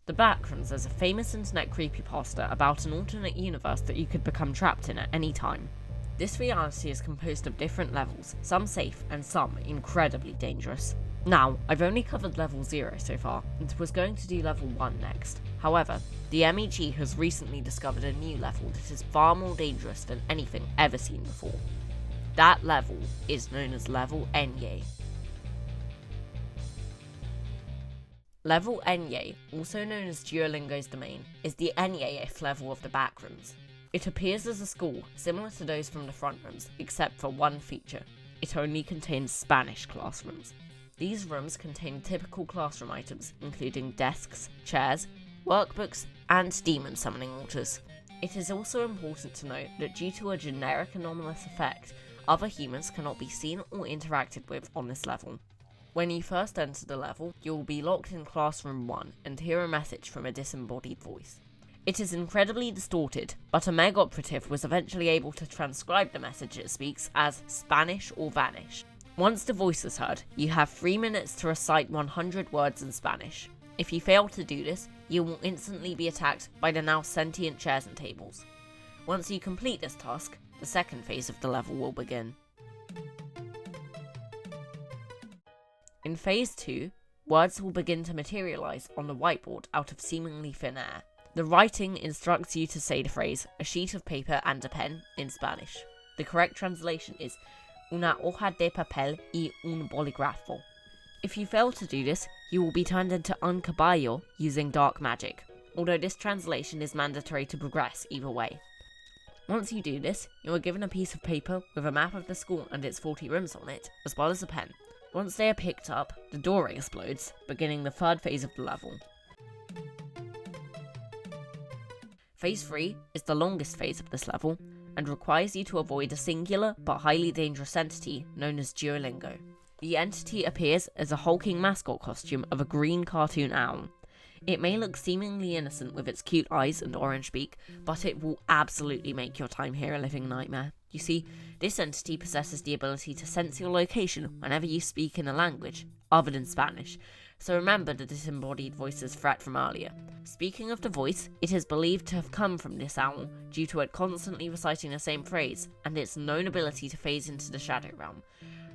The Backrooms is a famous internet creepypasta about an alternate universe that you could become trapped in at any time. This reality is composed of different levels, some safe and some incredibly dangerous. Now, I've only covered level 0 so far, and was going to do level 1 next. However, the MEG has recently discovered a new level that is far more dangerous than anything ever seen before. That level is known as level Enye. Level Enye, also known as Duolingo's domain, is the Enye-if level of the Backrooms. It appears as a school similar to those from the front rooms, except for one feature. It only contains Spanish classrooms. These rooms contain typical classroom items, including desks, chairs, workbooks, and demon summoning altars. It is also important to note that due to a generic anomalous effect, other humans cannot be seen or interacted with on this level. When you first enter the level, you will be locked in Classroom 1 and hear a message from a disembodied voice. It is incredibly distorted, but a Meg operative was eventually able to transcribe the message it speaks as Spanish or vanish. Once the voice is heard, you have 3 minutes to recite 100 words in Spanish. If you fail to do this, you will instantly be attacked by the now sentient chairs and tables. Once you complete this task, the second phase of the level will begin. In Phase 2, words will begin to materialise on the whiteboard out of seemingly thin air. The writing instructs you to say the phrase, a sheet of paper and a pen, in Spanish. The correct translation is, una hoja de papel y un bolígrafo. If you fail to do this, you will be turned into un caballo using dark magic, although this translation is mandatory to progress either way. Once you do this, you are given a piece of paper with a map of the school and its 40 rooms on it, as well as a pen. Once they are picked up, the door explodes, beginning the third phase of the level. Phase 3 is the longest phase of this level, and requires you to avoid a singular but highly dangerous entity known as Duolingo. The entity appears as a hulking mascot costume of a green cartoon owl. It may look seemingly innocent with its cute eyes and orange beak, but it will absolutely make your time here a living nightmare. You see, this entity possesses the ability to sense your location whenever you speak in a language other than Spanish, so remember the disembodied voice's threat from earlier. Speaking of the voice, it is believed to have come from this owl due to it constantly reciting the same phrase and its known ability to phase into the shadow realm.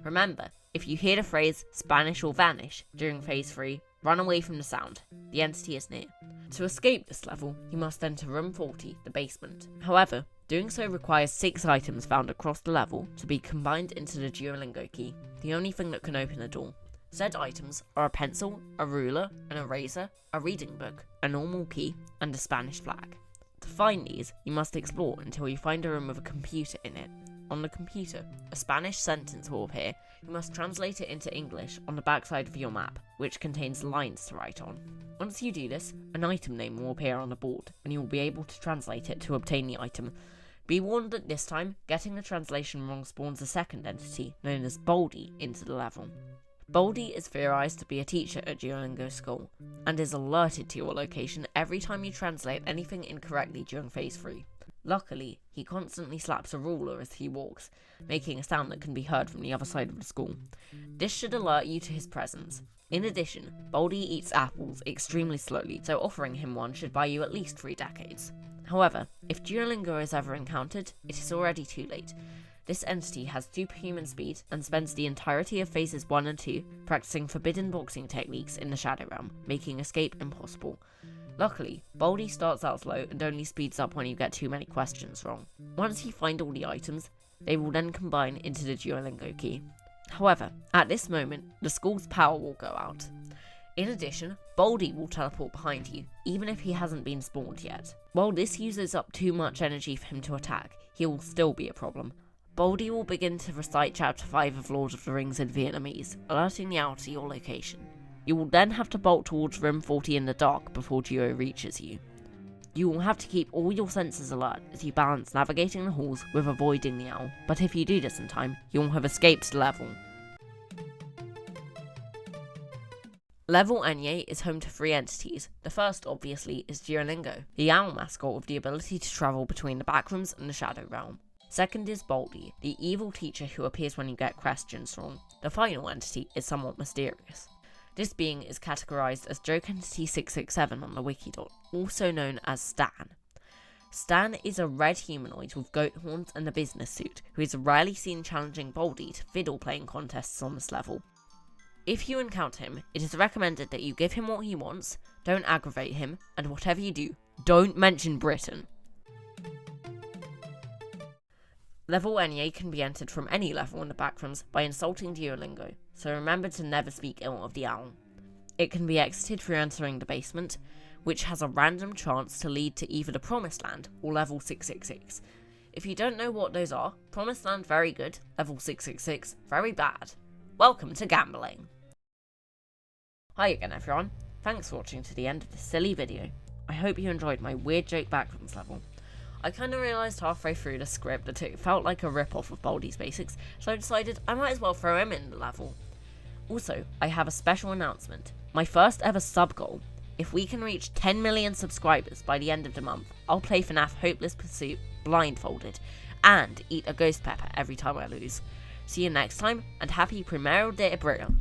Remember, if you hear the phrase Spanish or vanish during Phase 3, run away from the sound. The entity is near. To escape this level, you must enter Room 40, the basement. However, doing so requires 6 items found across the level to be combined into the Duolingo key, the only thing that can open the door. Said items are a pencil, a ruler, an eraser, a reading book, a normal key, and a Spanish flag. To find these, you must explore until you find a room with a computer in it. On the computer, a Spanish sentence will appear. You must translate it into English on the backside of your map, which contains lines to write on. Once you do this, an item name will appear on the board, and you will be able to translate it to obtain the item. Be warned that this time, getting the translation wrong spawns a second entity, known as Baldy, into the level. Baldy is theorized to be a teacher at Duolingo School, and is alerted to your location every time you translate anything incorrectly during Phase 3. Luckily, he constantly slaps a ruler as he walks, making a sound that can be heard from the other side of the school. This should alert you to his presence. In addition, Baldy eats apples extremely slowly, so offering him one should buy you at least 3 decades. However, if Duolingo is ever encountered, it is already too late. This entity has superhuman speed and spends the entirety of Phases 1 and 2 practicing forbidden boxing techniques in the Shadow Realm, making escape impossible. Luckily, Baldy starts out slow and only speeds up when you get too many questions wrong. Once you find all the items, they will then combine into the Duolingo key. However, at this moment, the school's power will go out. In addition, Baldy will teleport behind you, even if he hasn't been spawned yet. While this uses up too much energy for him to attack, he will still be a problem. Baldy will begin to recite Chapter 5 of Lord of the Rings in Vietnamese, alerting the owl to your location. You will then have to bolt towards Room 40 in the dark before Duo reaches you. You will have to keep all your senses alert as you balance navigating the halls with avoiding the owl, but if you do this in time, you will have escaped the level. Level Enye is home to 3 entities. The first, obviously, is Duolingo, the owl mascot with the ability to travel between the Backrooms and the Shadow Realm. Second is Baldy, the evil teacher who appears when you get questions wrong. The final entity is somewhat mysterious. This being is categorised as Joke Entity 667 on the wikidot, also known as Stan. Stan is a red humanoid with goat horns and a business suit, who is rarely seen challenging Baldy to fiddle playing contests on this level. If you encounter him, it is recommended that you give him what he wants, don't aggravate him, and whatever you do, don't mention Britain. Level NEA can be entered from any level in the Backrooms by insulting Duolingo, so remember to never speak ill of the owl. It can be exited through entering the basement, which has a random chance to lead to either the Promised Land or level 666. If you don't know what those are, Promised Land very good, level 666 very bad. Welcome to gambling! Hi again everyone, thanks for watching to the end of this silly video. I hope you enjoyed my weird joke Backrooms level. I kinda realised halfway through the script that it felt like a rip-off of Baldy's Basics, so I decided I might as well throw him in the level. Also, I have a special announcement. My first ever sub goal. If we can reach 10 million subscribers by the end of the month, I'll play FNAF Hopeless Pursuit blindfolded, and eat a ghost pepper every time I lose. See you next time, and happy Primero de Abril!